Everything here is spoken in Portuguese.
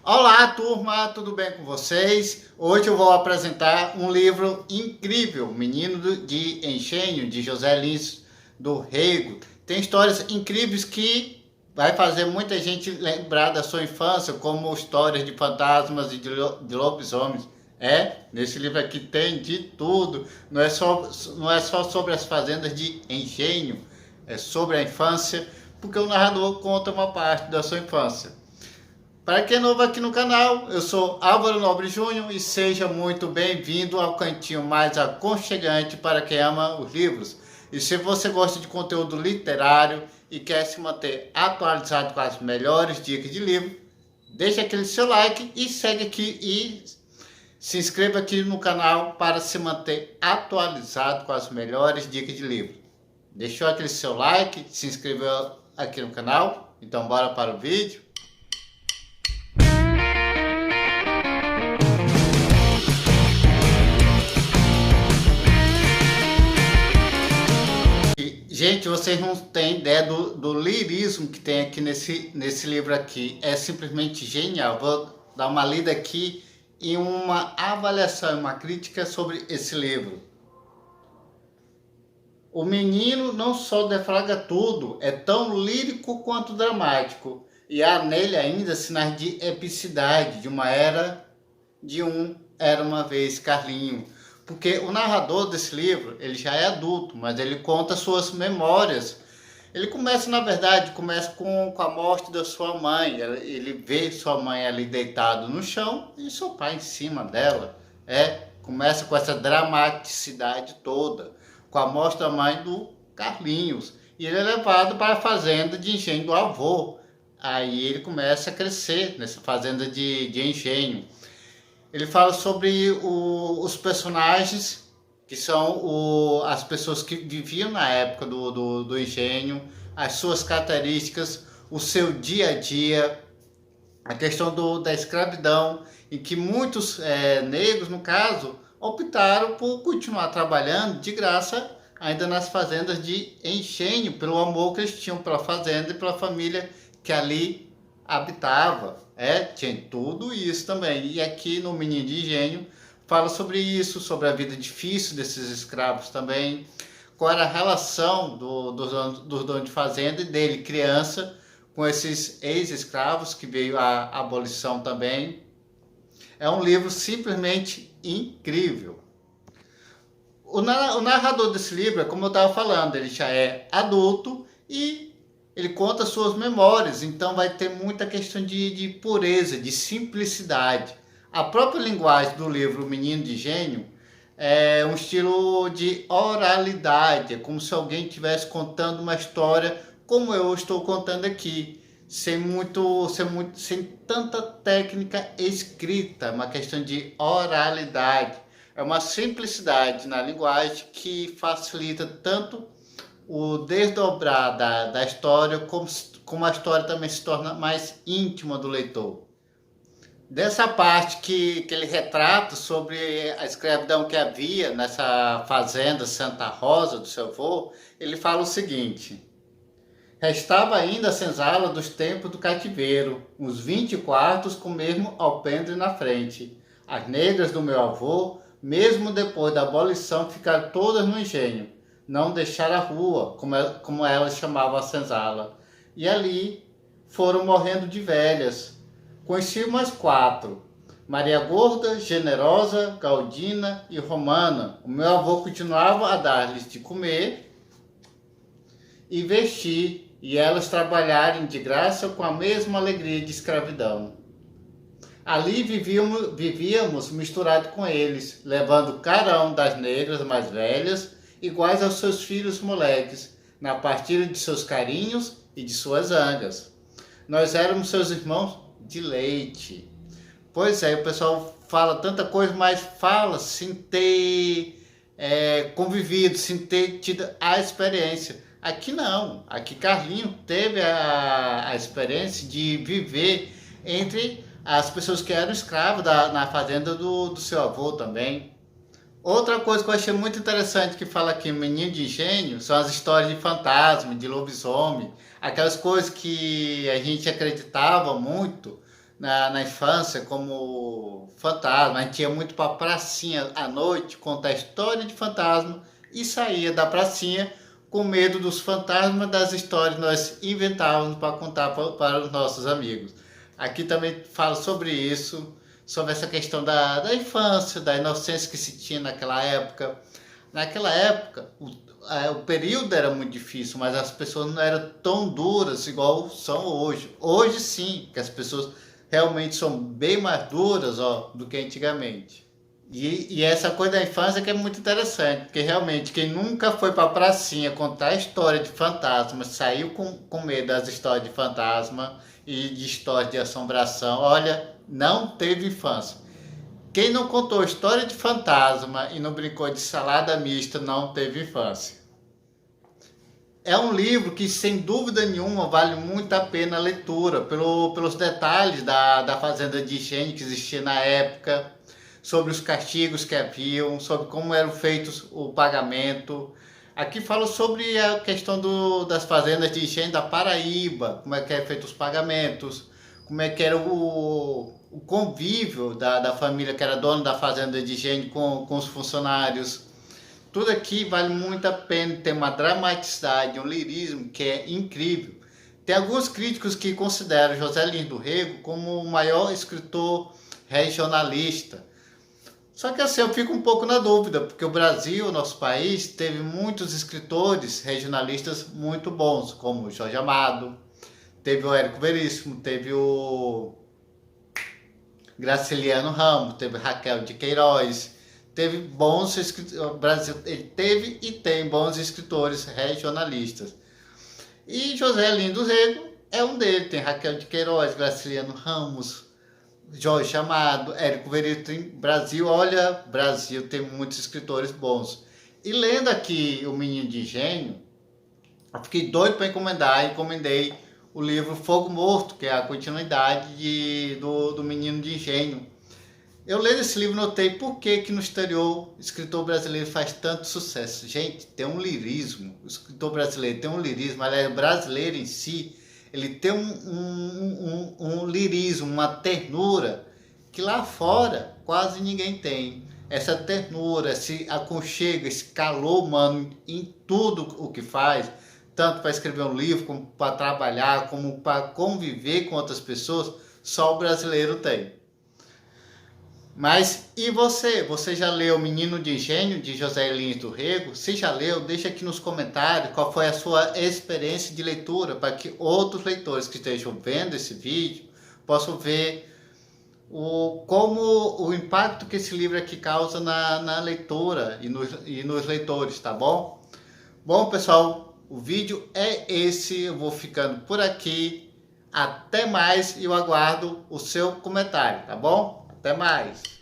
Olá, turma, tudo bem com vocês? Hoje eu vou apresentar um livro incrível, Menino de Engenho, de José Lins do Rego. Tem histórias incríveis que vai fazer muita gente lembrar da sua infância, como histórias de fantasmas e de lobisomens. Nesse livro aqui tem de tudo, não é só sobre as fazendas de engenho, é sobre a infância, porque o narrador conta uma parte da sua infância. Para quem é novo aqui no canal, eu sou Álvaro Nobre Júnior e seja muito bem-vindo ao cantinho mais aconchegante para quem ama os livros. E se você gosta de conteúdo literário e quer se manter atualizado com as melhores dicas de livro, deixa aquele seu like e segue aqui e se inscreva aqui no canal para se manter atualizado com as melhores dicas de livro. Deixou aquele seu like, se inscreveu aqui no canal? Então bora para o vídeo. Gente, vocês não têm ideia do lirismo que tem aqui nesse livro aqui. É simplesmente genial. Vou dar uma lida aqui e uma avaliação, uma crítica sobre esse livro. O menino não só deflagra tudo, é tão lírico quanto dramático. E há nele ainda sinais de epicidade, era uma vez Carlinho. Porque o narrador desse livro, ele já é adulto, mas ele conta suas memórias. Ele começa, na verdade, com a morte da sua mãe. Ele vê sua mãe ali deitada no chão e seu pai em cima dela. Começa com essa dramaticidade toda, com a morte da mãe do Carlinhos. E ele é levado para a fazenda de engenho do avô. Aí ele começa a crescer nessa fazenda de engenho. Ele fala sobre os personagens, que são as pessoas que viviam na época do engenho, as suas características, o seu dia a dia, a questão da escravidão, em que muitos negros, no caso, optaram por continuar trabalhando de graça ainda nas fazendas de engenho, pelo amor que eles tinham pela fazenda e pela família que ali habitava. Tinha tudo isso também. E aqui no Menino de Engenho fala sobre isso, sobre a vida difícil desses escravos também, qual era a relação dos donos de fazenda e dele, criança, com esses ex-escravos, que veio a abolição também. É um livro simplesmente incrível. O narrador desse livro, como eu estava falando, ele já é adulto e ele conta suas memórias, então vai ter muita questão de pureza, de simplicidade. A própria linguagem do livro Menino de Engenho é um estilo de oralidade, é como se alguém estivesse contando uma história como eu estou contando aqui, sem tanta técnica escrita, uma questão de oralidade. É uma simplicidade na linguagem que facilita tanto o desdobrar da história, como a história também se torna mais íntima do leitor. Dessa parte que ele retrata sobre a escravidão que havia nessa fazenda Santa Rosa do seu avô, ele fala o seguinte: restava ainda a senzala dos tempos do cativeiro, uns 20 quartos com mesmo alpendre na frente. As negras do meu avô, mesmo depois da abolição, ficaram todas no engenho. Não deixar a rua, como elas chamavam a senzala. E ali foram morrendo de velhas. Conheci umas 4. Maria Gorda, Generosa, Galdina e Romana. O meu avô continuava a dar-lhes de comer e vestir, e elas trabalharem de graça com a mesma alegria de escravidão. Ali vivíamos misturados com eles, levando carão das negras mais velhas, iguais aos seus filhos moleques, na partilha de seus carinhos e de suas zangas. Nós éramos seus irmãos de leite. Pois é, o pessoal fala tanta coisa, mas fala sem ter convivido, sem ter tido a experiência. Aqui não, aqui Carlinho teve a experiência de viver entre as pessoas que eram escravos na fazenda do seu avô também. Outra coisa que eu achei muito interessante que fala aqui, Menino de Engenho, são as histórias de fantasma, de lobisomem, aquelas coisas que a gente acreditava muito na infância como fantasma. A gente ia muito para a pracinha à noite contar história de fantasma e saía da pracinha com medo dos fantasmas, das histórias que nós inventávamos para contar para os nossos amigos. Aqui também falo sobre isso, sobre essa questão da infância, da inocência que se tinha naquela época. Naquela época, o período era muito difícil, mas as pessoas não eram tão duras igual são hoje. Hoje sim, que as pessoas realmente são bem mais duras, ó, do que antigamente. E essa coisa da infância que é muito interessante, porque realmente quem nunca foi para a pracinha contar história de fantasma, saiu com medo das histórias de fantasma e de histórias de assombração, olha, não teve infância. Quem não contou história de fantasma e não brincou de salada mista não teve infância. É um livro que, sem dúvida nenhuma, vale muito a pena a leitura, pelos detalhes da fazenda de enchente que existia na época, sobre os castigos que haviam, sobre como eram feitos o pagamento. Aqui falo sobre a questão das fazendas de enchente da Paraíba, como é que eram feitos os pagamentos, como é que era o convívio da família que era dona da fazenda de enchente com os funcionários. Tudo aqui vale muito a pena, tem uma dramaticidade, um lirismo que é incrível. Tem alguns críticos que consideram José Lins do Rego como o maior escritor regionalista. Só que assim, eu fico um pouco na dúvida, porque o Brasil, nosso país, teve muitos escritores regionalistas muito bons, como o Jorge Amado, teve o Érico Veríssimo, teve o Graciliano Ramos, teve Raquel de Queiroz, teve bons escritores, o Brasil ele teve e tem bons escritores regionalistas. E José Lins do Rego é um deles, tem Raquel de Queiroz, Graciliano Ramos, Jorge Amado, Érico Veríssimo. Brasil, olha, Brasil tem muitos escritores bons. E lendo aqui O Menino de Engenho, eu fiquei doido para encomendei o livro Fogo Morto, que é a continuidade do Menino de Engenho. Eu lendo esse livro notei por que no exterior o escritor brasileiro faz tanto sucesso. Gente, tem um lirismo, o escritor brasileiro tem um lirismo, aliás, o brasileiro em si, ele tem um lirismo, uma ternura, que lá fora quase ninguém tem. Essa ternura, esse aconchego, esse calor humano em tudo o que faz, tanto para escrever um livro, como para trabalhar, como para conviver com outras pessoas, só o brasileiro tem. Mas e você? Você já leu O Menino de Engenho, de José Lins do Rego? Se já leu, deixa aqui nos comentários qual foi a sua experiência de leitura, para que outros leitores que estejam vendo esse vídeo possam ver como o impacto que esse livro aqui causa na leitura e nos leitores, tá bom? Bom, pessoal, o vídeo é esse, eu vou ficando por aqui. Até mais e eu aguardo o seu comentário, tá bom? Até mais!